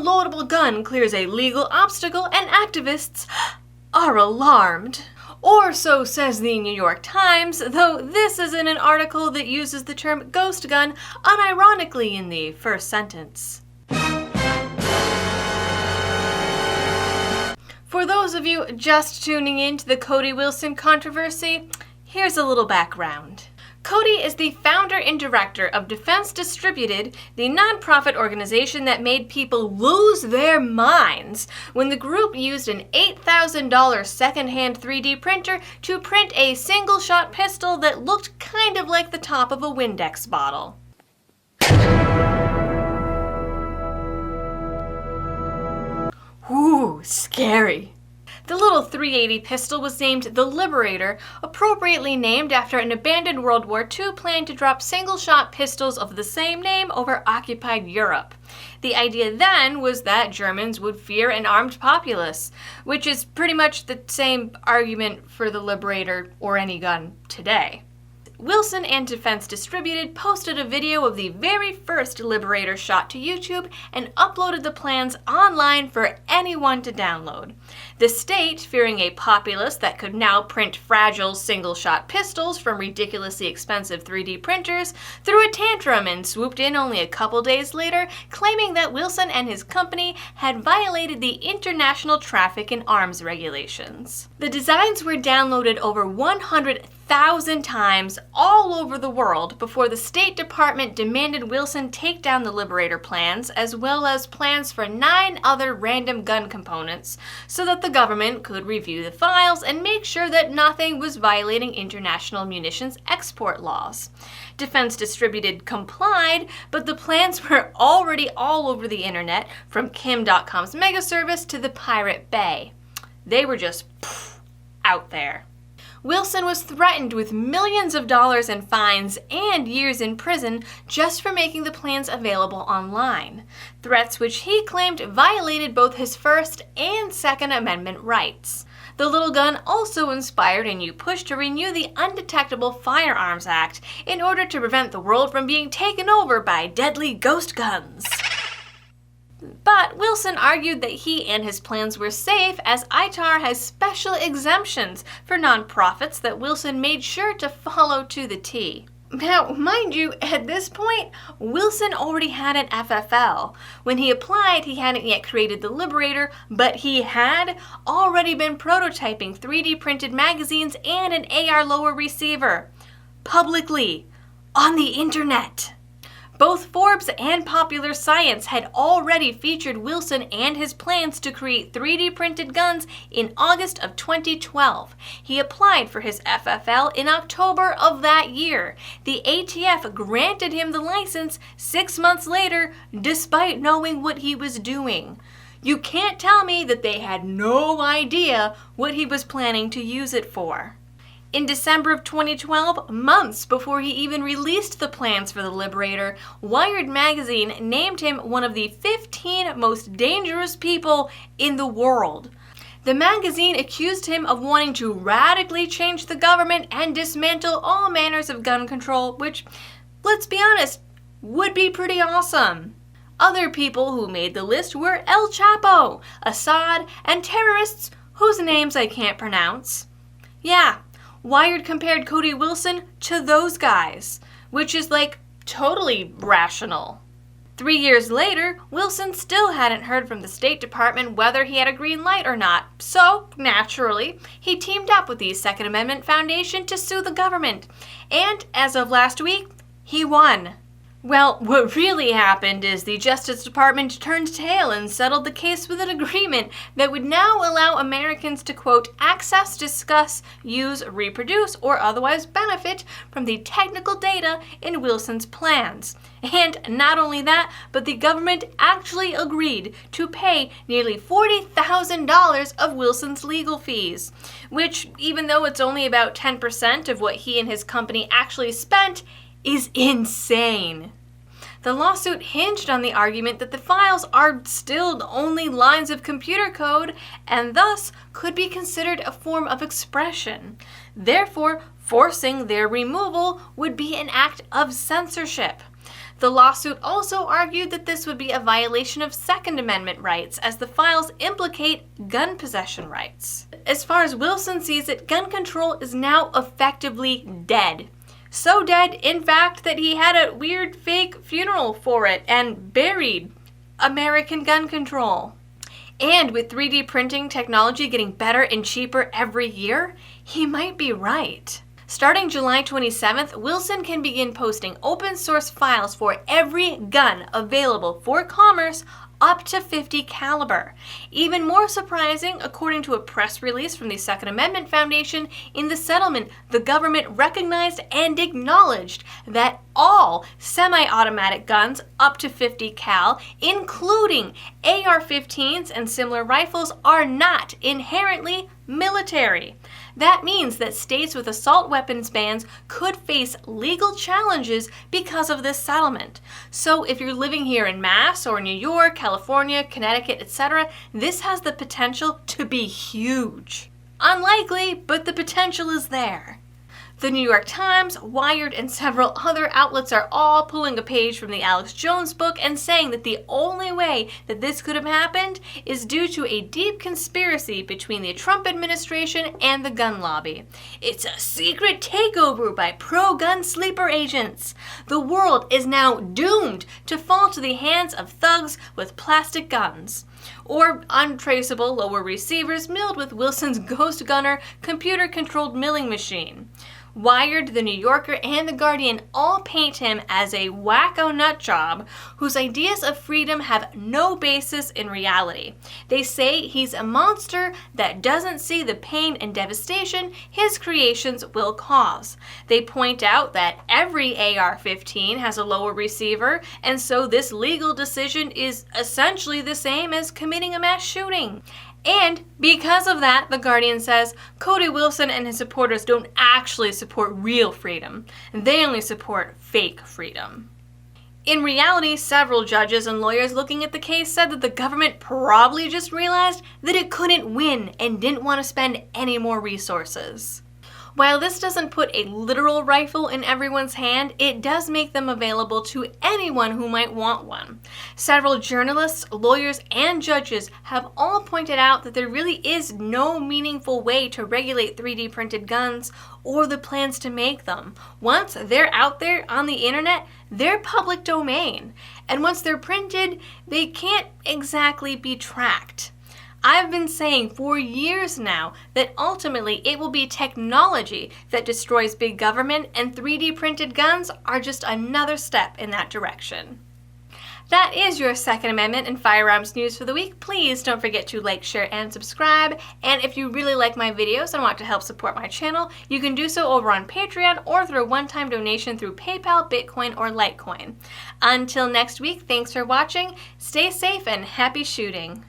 loadable gun clears a legal obstacle and activists are alarmed. Or so says the New York Times, though this isn't an article that uses the term ghost gun unironically in the first sentence. For those of you just tuning in to the Cody Wilson controversy, here's a little background. Cody is the founder and director of Defense Distributed, the nonprofit organization that made people lose their minds when the group used an $8,000 secondhand 3D printer to print a single-shot pistol that looked kind of like the top of a Windex bottle. Ooh, scary. The little .380 pistol was named the Liberator, appropriately named after an abandoned World War II plan to drop single-shot pistols of the same name over occupied Europe. The idea then was that Germans would fear an armed populace, which is pretty much the same argument for the Liberator or any gun today. Wilson and Defense Distributed posted a video of the very first Liberator shot to YouTube and uploaded the plans online for anyone to download. The state, fearing a populace that could now print fragile single-shot pistols from ridiculously expensive 3D printers, threw a tantrum and swooped in only a couple days later, claiming that Wilson and his company had violated the international traffic in arms regulations. The designs were downloaded over 100,000 times all over the world before the State Department demanded Wilson take down the Liberator plans, as well as plans for 9 other random gun components, so that the government could review the files and make sure that nothing was violating international munitions export laws. Defense Distributed complied, but the plans were already all over the internet, from Kim.com's mega service to the Pirate Bay. They were just out there. Wilson was threatened with millions of dollars in fines and years in prison just for making the plans available online, threats which he claimed violated both his First and Second Amendment rights. The little gun also inspired a new push to renew the Undetectable Firearms Act in order to prevent the world from being taken over by deadly ghost guns. But Wilson argued that he and his plans were safe, as ITAR has special exemptions for nonprofits that Wilson made sure to follow to the T. Now, mind you, at this point, Wilson already had an FFL. When he applied, he hadn't yet created the Liberator, but he had already been prototyping 3D printed magazines and an AR lower receiver. Publicly. On the internet. Both Forbes and Popular Science had already featured Wilson and his plans to create 3D printed guns in August of 2012. He applied for his FFL in October of that year. The ATF granted him the license 6 months later, despite knowing what he was doing. You can't tell me that they had no idea what he was planning to use it for. In December of 2012, months before he even released the plans for the Liberator, Wired magazine named him one of the 15 most dangerous people in the world. The magazine accused him of wanting to radically change the government and dismantle all manners of gun control, which, let's be honest, would be pretty awesome. Other people who made the list were El Chapo, Assad, and terrorists whose names I can't pronounce. Yeah. Wired compared Cody Wilson to those guys, which is like totally rational. 3 years later, Wilson still hadn't heard from the State Department whether he had a green light or not, so naturally, he teamed up with the Second Amendment Foundation to sue the government. And as of last week, he won. Well, what really happened is the Justice Department turned tail and settled the case with an agreement that would now allow Americans to, quote, access, discuss, use, reproduce, or otherwise benefit from the technical data in Wilson's plans. And not only that, but the government actually agreed to pay nearly $40,000 of Wilson's legal fees, which, even though it's only about 10% of what he and his company actually spent, is insane. The lawsuit hinged on the argument that the files are still only lines of computer code and thus could be considered a form of expression. Therefore, forcing their removal would be an act of censorship. The lawsuit also argued that this would be a violation of Second Amendment rights, as the files implicate gun possession rights. As far as Wilson sees it, gun control is now effectively dead. So dead, in fact, that he had a weird fake funeral for it and buried American gun control. And with 3D printing technology getting better and cheaper every year, he might be right. Starting July 27th, Wilson can begin posting open source files for every gun available for commerce up to .50 caliber. Even more surprising, according to a press release from the Second Amendment Foundation, in the settlement, the government recognized and acknowledged that all semi-automatic guns up to .50 cal, including AR-15s and similar rifles, are not inherently military. That means that states with assault weapons bans could face legal challenges because of this settlement. So if you're living here in Mass or New York, California, Connecticut, etc., this has the potential to be huge. Unlikely, but the potential is there. The New York Times, Wired, and several other outlets are all pulling a page from the Alex Jones book and saying that the only way that this could have happened is due to a deep conspiracy between the Trump administration and the gun lobby. It's a secret takeover by pro-gun sleeper agents. The world is now doomed to fall to the hands of thugs with plastic guns, or untraceable lower receivers milled with Wilson's Ghost Gunner computer-controlled milling machine. Wired, The New Yorker, and The Guardian all paint him as a wacko nutjob whose ideas of freedom have no basis in reality. They say he's a monster that doesn't see the pain and devastation his creations will cause. They point out that every AR-15 has a lower receiver, and so this legal decision is essentially the same as committing a mass shooting. And because of that, The Guardian says, Cody Wilson and his supporters don't actually support real freedom. They only support fake freedom. In reality, several judges and lawyers looking at the case said that the government probably just realized that it couldn't win and didn't want to spend any more resources. While this doesn't put a literal rifle in everyone's hand, it does make them available to anyone who might want one. Several journalists, lawyers, and judges have all pointed out that there really is no meaningful way to regulate 3D printed guns or the plans to make them. Once they're out there on the internet, they're public domain. And once they're printed, they can't exactly be tracked. I've been saying for years now that ultimately it will be technology that destroys big government, and 3D printed guns are just another step in that direction. That is your Second Amendment and firearms news for the week. Please don't forget to like, share, and subscribe. And if you really like my videos and want to help support my channel, you can do so over on Patreon or through a one-time donation through PayPal, Bitcoin, or Litecoin. Until next week, thanks for watching. Stay safe and happy shooting.